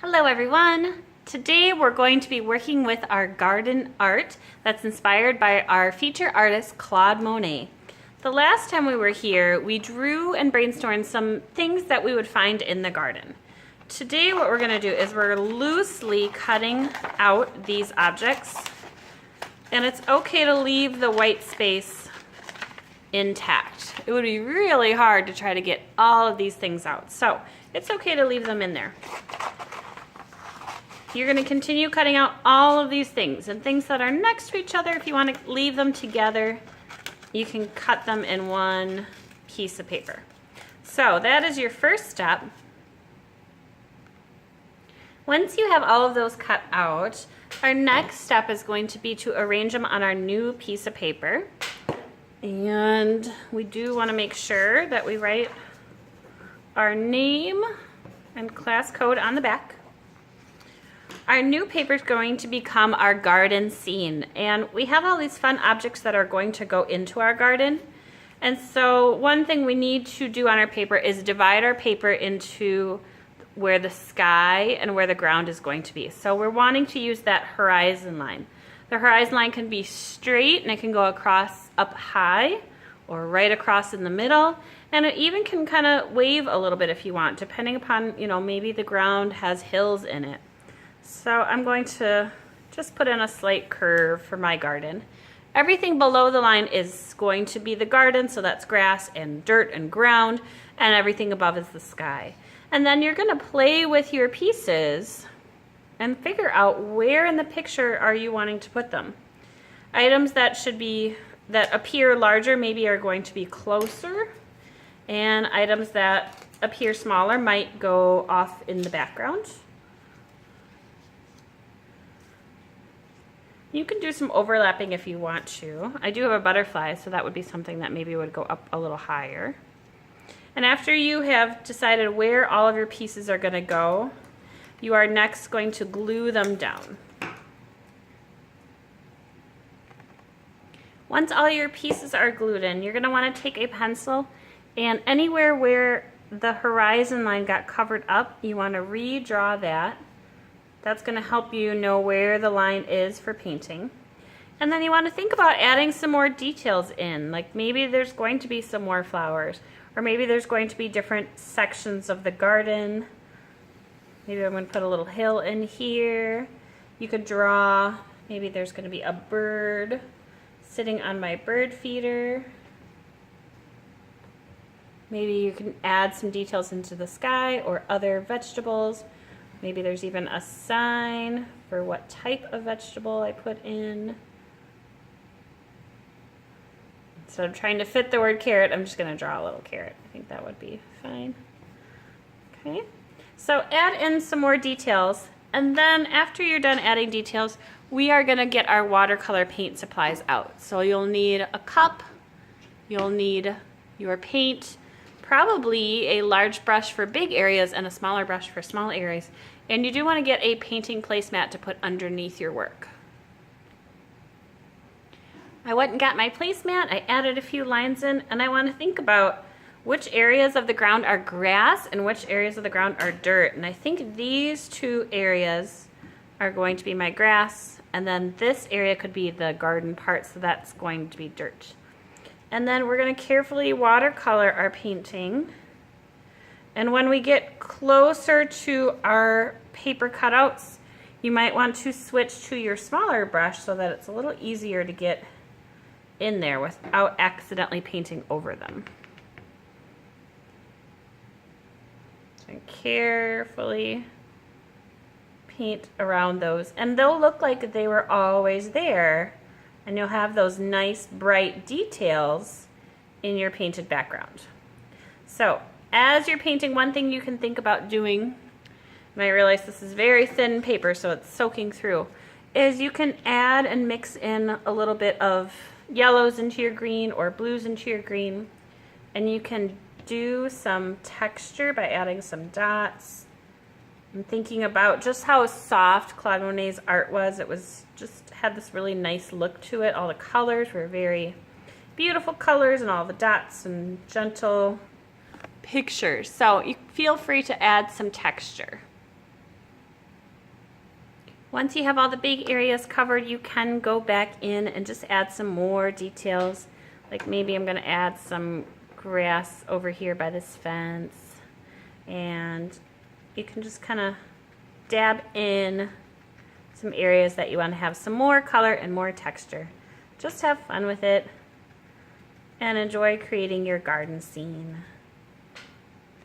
Hello everyone! Today we're going to be working with our garden art that's inspired by our feature artist Claude Monet. The last time we were here, we drew and brainstormed some things that we would find in the garden. Today what we're going to do is we're loosely cutting out these objects, and it's okay to leave the white space intact. It would be really hard to try to get all of these things out, so it's okay to leave them in there. You're going to continue cutting out all of these things and things that are next to each other. If you want to leave them together, you can cut them in one piece of paper. So that is your first step. Once you have all of those cut out, our next step is going to be to arrange them on our new piece of paper. And we do want to make sure that we write our name and class code on the back. Our new paper is going to become our garden scene, and we have all these fun objects that are going to go into our garden. And so one thing we need to do on our paper is divide our paper into where the sky and where the ground is going to be. So we're wanting to use that horizon line. The horizon line can be straight and it can go across up high or right across in the middle, and it even can kind of wave a little bit if you want, depending upon, maybe the ground has hills in it. So I'm going to just put in a slight curve for my garden. Everything below the line is going to be the garden, so that's grass and dirt and ground, and everything above is the sky. And then you're going to play with your pieces and figure out where in the picture are you wanting to put them. Items that appear larger maybe are going to be closer, and items that appear smaller might go off in the background. You can do some overlapping if you want to. I do have a butterfly, so that would be something that maybe would go up a little higher. And after you have decided where all of your pieces are going to go, you are next going to glue them down. Once all your pieces are glued in, you're going to want to take a pencil, and anywhere where the horizon line got covered up, you want to redraw that. That's going to help you know where the line is for painting. And then you want to think about adding some more details in, like maybe there's going to be some more flowers, or maybe there's going to be different sections of the garden. Maybe I'm going to put a little hill in here. You could draw, maybe there's going to be a bird sitting on my bird feeder. Maybe you can add some details into the sky or other vegetables. Maybe there's even a sign for what type of vegetable I put in. Instead of trying to fit the word carrot, I'm just going to draw a little carrot. I think that would be fine. Okay, so add in some more details, and then after you're done adding details, we are going to get our watercolor paint supplies out. So you'll need a cup, you'll need your paint, probably a large brush for big areas and a smaller brush for small areas. And you do want to get a painting placemat to put underneath your work. I went and got my placemat, I added a few lines in, and I want to think about which areas of the ground are grass and which areas of the ground are dirt. And I think these two areas are going to be my grass, and then this area could be the garden part, so that's going to be dirt. And then we're going to carefully watercolor our painting. And when we get closer to our paper cutouts, you might want to switch to your smaller brush so that it's a little easier to get in there without accidentally painting over them. So carefully paint around those. And they'll look like they were always there. And you'll have those nice bright details in your painted background. So as you're painting, one thing you can think about doing, and I realize this is very thin paper so it's soaking through, is you can add and mix in a little bit of yellows into your green or blues into your green, and you can do some texture by adding some dots. I'm thinking about just how soft Claude Monet's art was. It was just had this really nice look to it. All the colors were very beautiful colors, and all the dots and gentle pictures. So you feel free to add some texture. Once you have all the big areas covered, you can go back in and just add some more details. Like maybe I'm gonna add some grass over here by this fence. And you can just kind of dab in some areas that you want to have some more color and more texture. Just have fun with it and enjoy creating your garden scene.